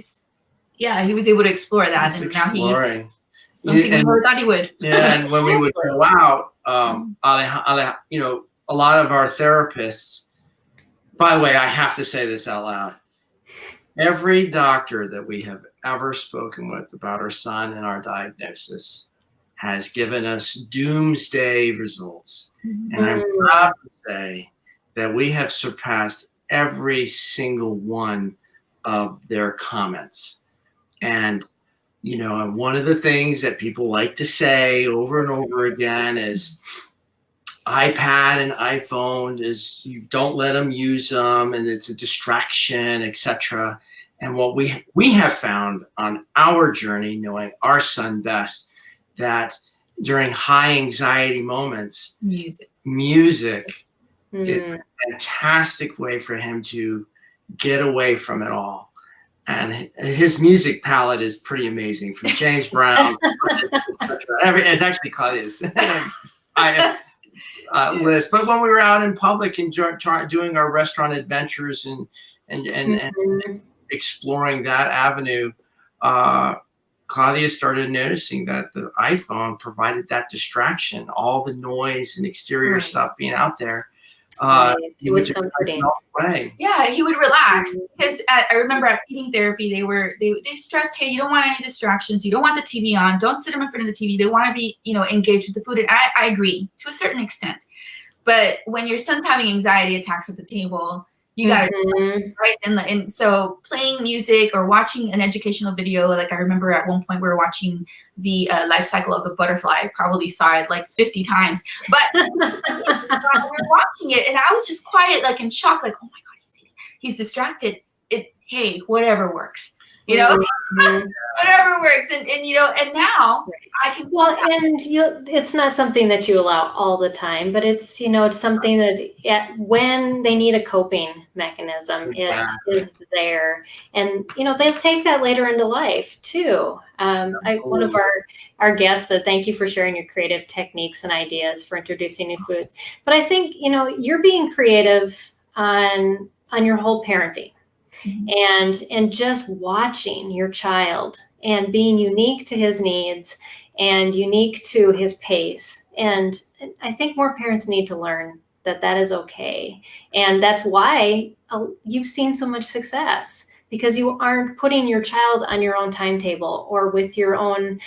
was able to explore that. He's and exploring. Now he's something we never thought he would. Yeah, and when we would go out, you know, a lot of our therapists, by the way, I have to say this out loud. Every doctor that we have ever spoken with about our son and our diagnosis has given us doomsday results. And I'm proud to say that we have surpassed every single one of their comments. And, you know, and one of the things that people like to say over and over again is iPad and iPhone is, you don't let them use them, and it's a distraction, etc. And what we have found on our journey, knowing our son best, that during high anxiety moments, music is a fantastic way for him to get away from it all. And his music palette is pretty amazing, from James Brown, it's actually Claudia's list. But when we were out in public and doing our restaurant adventures and exploring that avenue, Claudia started noticing that the iPhone provided that distraction, all the noise and exterior stuff being out there. It was comforting. Yeah, he would relax, because I remember at feeding therapy, they stressed, hey, you don't want any distractions, you don't want the TV on, don't sit them in front of the TV. They want to be, you know, engaged with the food, and I agree to a certain extent. But when your son's having anxiety attacks at the table, you got to right, and so playing music or watching an educational video, like I remember at one point we were watching the life cycle of the butterfly. I probably saw it like 50 times, but we were watching it, and I was just quiet, like in shock, like, oh my God, he's distracted. Hey, whatever works, you know, whatever works, and you know, and now I can. Well, and it's not something that you allow all the time, but it's, you know, it's something that when they need a coping mechanism, it is there, and you know, they'll take that later into life too. One of our guests said, "Thank you for sharing your creative techniques and ideas for introducing new foods." But I think, you know, you're being creative on your whole parenting. And just watching your child and being unique to his needs and unique to his pace. And I think more parents need to learn that is okay. And that's why you've seen so much success, because you aren't putting your child on your own timetable or with your own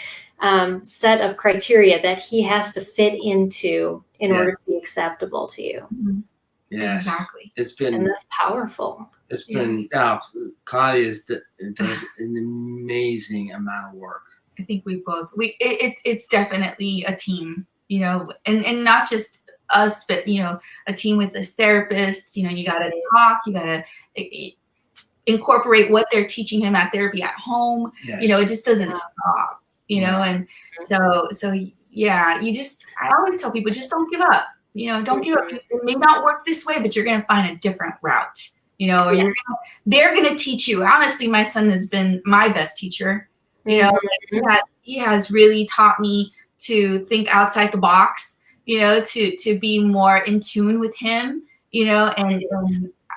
set of criteria that he has to fit into in order to be acceptable to you. Yes, exactly. And that's powerful. It's been, Claudia does an amazing amount of work. I think it's definitely a team, you know, and not just us, but, you know, a team with this therapist. You know, you got to talk, you got to incorporate what they're teaching him at therapy at home. You know, it just doesn't stop. you know, and so yeah, I always tell people, just don't give up, you know, don't give up. It may not work this way, but you're going to find a different route, you know, or they're going to teach you. Honestly, my son has been my best teacher, you know, he has really taught me to think outside the box, you know, to be more in tune with him, you know, and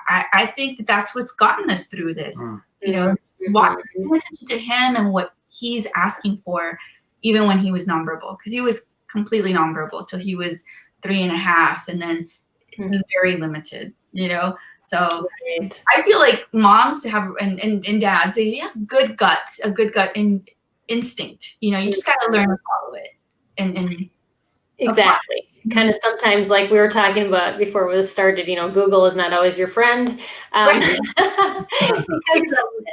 I think that's what's gotten us through this, you know, paying attention to him and what he's asking for, even when he was nonverbal, because he was completely nonverbal till he was 3.5, and then very limited, you know. So I feel like moms have and dads, they have a good gut instinct, you know. You just got to learn to follow it and exactly. Kind of sometimes, like we were talking about before we started, you know, Google is not always your friend. Because,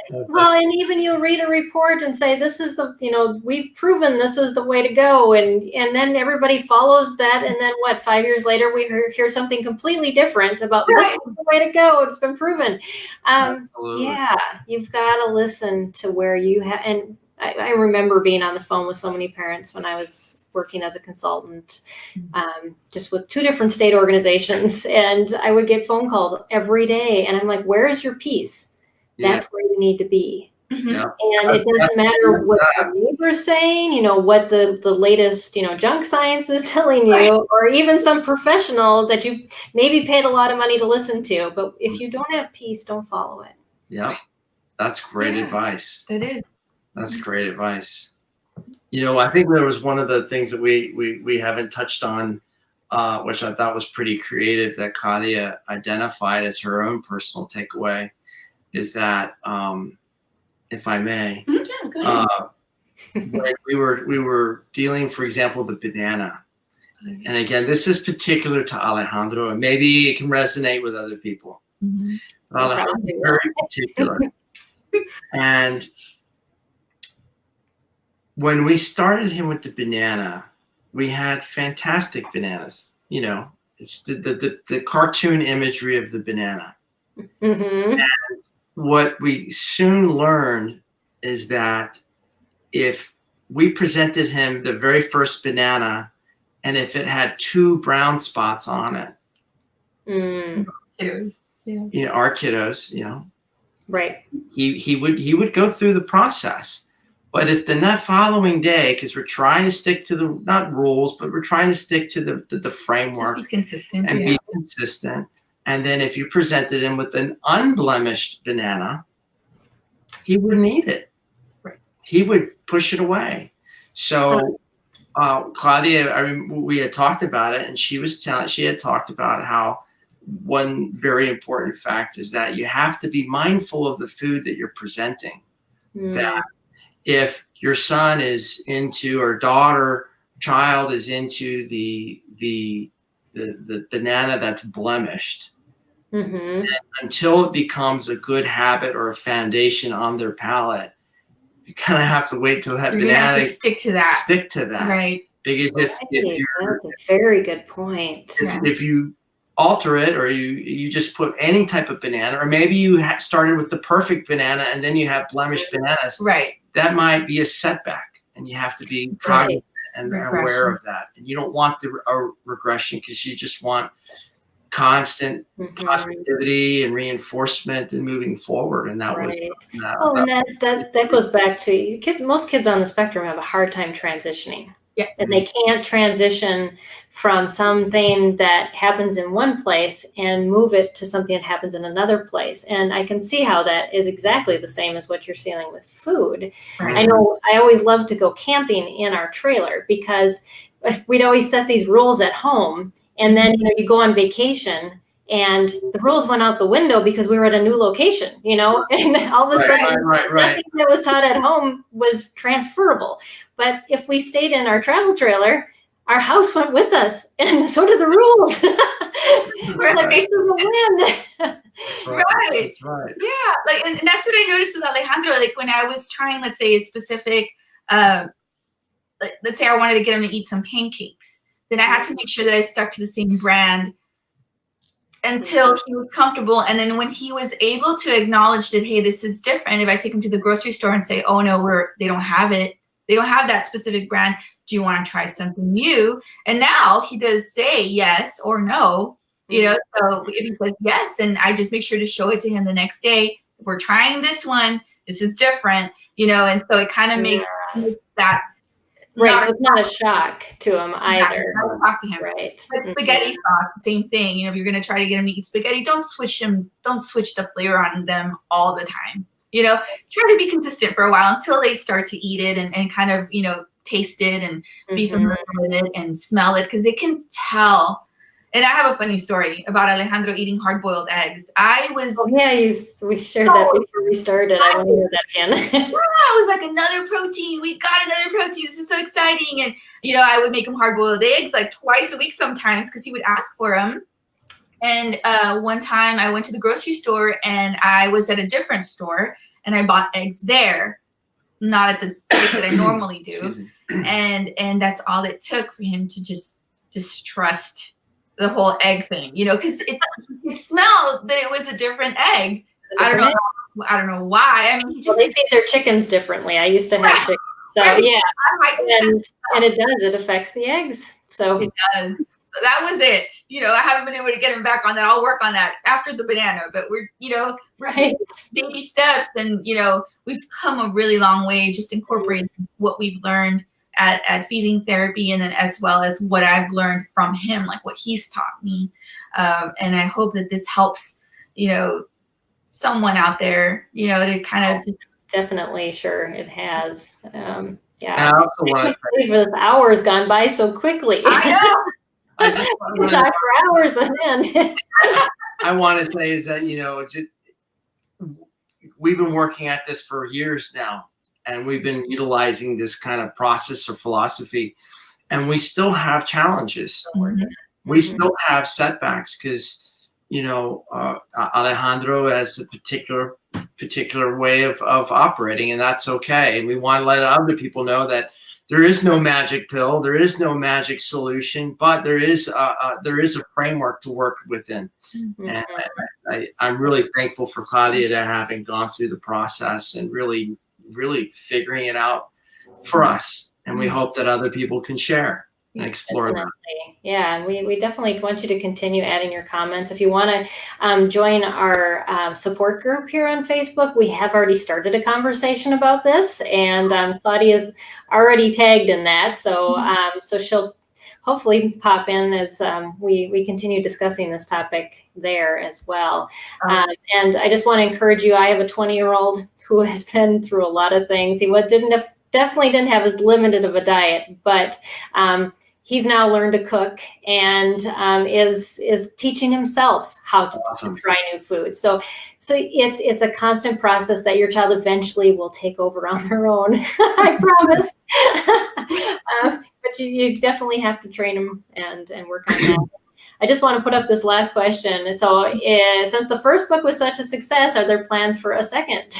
well, and even you'll read a report and say, this is the, you know, we've proven this is the way to go. And then everybody follows that. And then 5 years later, we hear something completely different about this is the way to go. It's been proven. Yeah, you've got to listen to where you have. And I remember being on the phone with so many parents when I was working as a consultant, just with 2 different state organizations. And I would get phone calls every day. And I'm like, where is your peace? That's where you need to be. And it doesn't matter what the neighbor's saying, you know, what the latest, you know, junk science is telling you, or even some professional that you maybe paid a lot of money to listen to. But if you don't have peace, don't follow it. Yeah, that's great advice. It is. That's great advice. You know, I think there was one of the things that we haven't touched on, which I thought was pretty creative, that Claudia identified as her own personal takeaway, is that, if I may, when we were dealing, for example, the banana. And again, this is particular to Alejandro, and maybe it can resonate with other people. But Alejandro is very particular. And when we started him with the banana, we had fantastic bananas. You know, it's the cartoon imagery of the banana. And what we soon learned is that if we presented him the very first banana, and if it had 2 brown spots on it, you know, our kiddos, you know, he would go through the process. But if the following day, because we're trying to stick to the, not rules, but we're trying to stick to the framework. Just be consistent. And be consistent. And then if you presented him with an unblemished banana, he wouldn't eat it. He would push it away. So Claudia, I mean, we had talked about it, and she had talked about how one very important fact is that you have to be mindful of the food that you're presenting. That if your son is into, or child is into the banana that's blemished, and until it becomes a good habit or a foundation on their palate, you kind of have to wait till that banana have to stick to that. Right. Because if that's a very good point. If you alter it, or you just put any type of banana, or maybe you started with the perfect banana and then you have blemished bananas, that might be a setback, and you have to be cognizant and aware of that. And you don't want the regression, because you just want constant positivity and reinforcement and moving forward. And that was that goes back to most kids on the spectrum have a hard time transitioning. Yes. And they can't transition from something that happens in one place and move it to something that happens in another place. And I can see how that is exactly the same as what you're seeing with food. I know I always loved to go camping in our trailer, because we'd always set these rules at home. And then, you know, you go on vacation and the rules went out the window because we were at a new location, you know, and all of a sudden nothing that was taught at home was transferable. But if we stayed in our travel trailer, our house went with us, and so did the rules. We're like, this is the wind. That's right. Yeah, like, and that's what I noticed with Alejandro. Like, when I was trying, let's say, a specific, let's say I wanted to get him to eat some pancakes, then I had to make sure that I stuck to the same brand until he was comfortable. And then when he was able to acknowledge that, hey, this is different, if I take him to the grocery store and say, oh no, they don't have it, They don't have that specific brand. Do you want to try something new? And now he does say yes or no, you know, so if he says yes, then I just make sure to show it to him the next day. We're trying this one. This is different, you know, and so it kind of makes that. Right, so it's not a shock to him either. Not talk to him. Right. But spaghetti sauce, same thing. You know, if you're going to try to get him to eat spaghetti, don't switch the flavor on them all the time. You know, try to be consistent for a while until they start to eat it and kind of, you know, taste it and be familiar with it and smell it, because they can tell. And I have a funny story about Alejandro eating hard-boiled eggs. We shared that before we started. I want to hear that again. Yeah, it was like another protein. We got another protein. This is so exciting. And, you know, I would make him hard-boiled eggs like twice a week sometimes because he would ask for them. And one time I went to the grocery store and I was at a different store and I bought eggs there, not at the place that I normally do. And that's all it took for him to just distrust the whole egg thing, you know, because it smelled that it was a different egg. I don't know why. I mean, they feed their chickens differently. I used to have chickens, so yeah, and it does. It affects the eggs. So it does. So that was it. You know, I haven't been able to get him back on that. I'll work on that after the banana. But we're baby steps, and you know, we've come a really long way just incorporating what we've learned at feeding therapy, and then as well as what I've learned from him, like what he's taught me. And I hope that this helps, you know, someone out there, you know, to kind of just. Definitely, sure, it has. Yeah. I also want to believe this hour has gone by so quickly. I know. We talked for hours on end. I want to say is that, you know, we've been working at this for years now. And we've been utilizing this kind of process or philosophy, and we still have challenges. We still have setbacks because, you know, Alejandro has a particular way of operating, and that's okay. And we want to let other people know that there is no magic pill, there is no magic solution, but there is a framework to work within. And I'm really thankful for Claudia to having gone through the process and really figuring it out for us, and we hope that other people can share and explore that. Yeah, and we definitely want you to continue adding your comments. If you want to join our support group here on Facebook, we have already started a conversation about this, and Claudia's already tagged in that, so so she'll hopefully pop in as we continue discussing this topic there as well. And I just want to encourage you, I have a 20-year-old who has been through a lot of things. He definitely didn't have as limited of a diet, but he's now learned to cook and is teaching himself how to try new foods. So it's a constant process that your child eventually will take over on their own. I promise. But you definitely have to train them and work on that. I just want to put up this last question. So since the first book was such a success, are there plans for a second?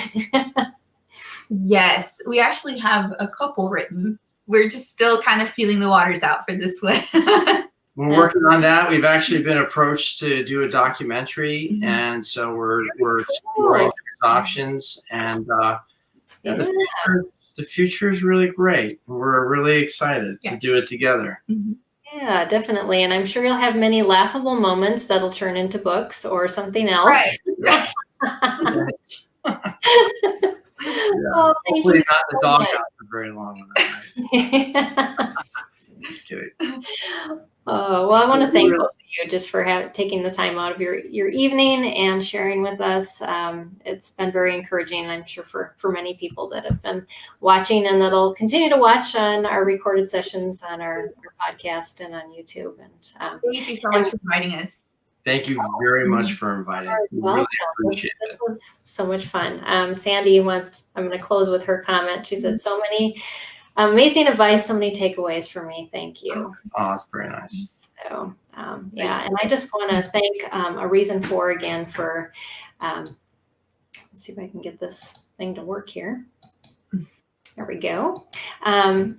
Yes, we actually have a couple written. We're just still kind of feeling the waters out for this one. We're working on that. We've actually been approached to do a documentary, and so we're exploring options. And the future is really great. We're really excited to do it together. Yeah, definitely. And I'm sure you'll have many laughable moments that'll turn into books or something else. Right. Oh, thank Hopefully you not the so dog much. out for very long. Just kidding. Well, I want to thank both of you just for taking the time out of your evening and sharing with us. It's been very encouraging, I'm sure, for many people that have been watching and that'll continue to watch on our recorded sessions on our podcast and on YouTube. And thank you so much for inviting us. Thank you very much for inviting. We really appreciate it. This was so much fun. Sandy I'm going to close with her comment. She said, so many amazing advice, so many takeaways for me. Thank you. Oh, that's very nice. So, yeah, and I just want to thank A Reason For again for, let's see if I can get this thing to work here. There we go.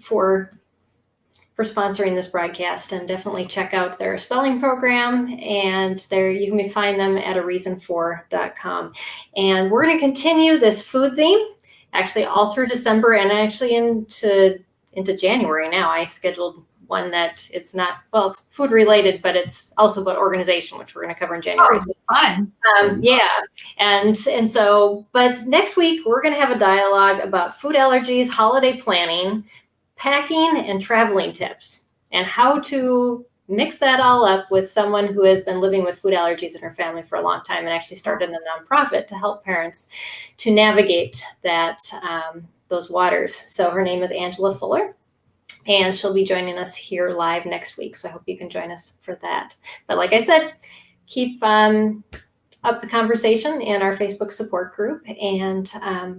For sponsoring this broadcast, and definitely check out their spelling program, and you can find them at areasonfor.com. And we're going to continue this food theme actually all through December and actually into January now. I scheduled one that it's not, well, it's food related, but it's also about organization, which we're going to cover in January. Oh, fun. Yeah. And so, but next week we're going to have a dialogue about food allergies, holiday planning, packing, and traveling tips, and how to mix that all up with someone who has been living with food allergies in her family for a long time and actually started a nonprofit to help parents to navigate that, those waters. So her name is Angela Fuller, and she'll be joining us here live next week. So I hope you can join us for that. But like I said, keep up the conversation in our Facebook support group, and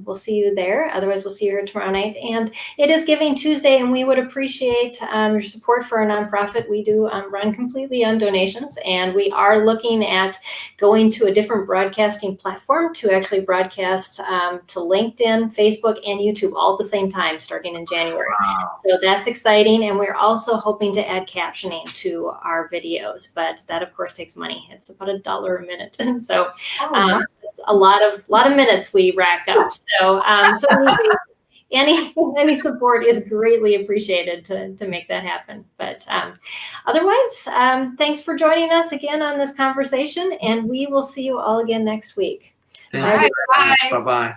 we'll see you there. Otherwise, we'll see you here tomorrow night. And it is Giving Tuesday, and we would appreciate your support for our nonprofit. We do run completely on donations, and we are looking at going to a different broadcasting platform to actually broadcast to LinkedIn, Facebook, and YouTube all at the same time, starting in January. So that's exciting, and we're also hoping to add captioning to our videos, but that of course takes money. It's about $1 a minute. So it's a lot of minutes we rack up. So any support is greatly appreciated to make that happen. But otherwise, thanks for joining us again on this conversation, and we will see you all again next week. Thank you very much. Bye-bye.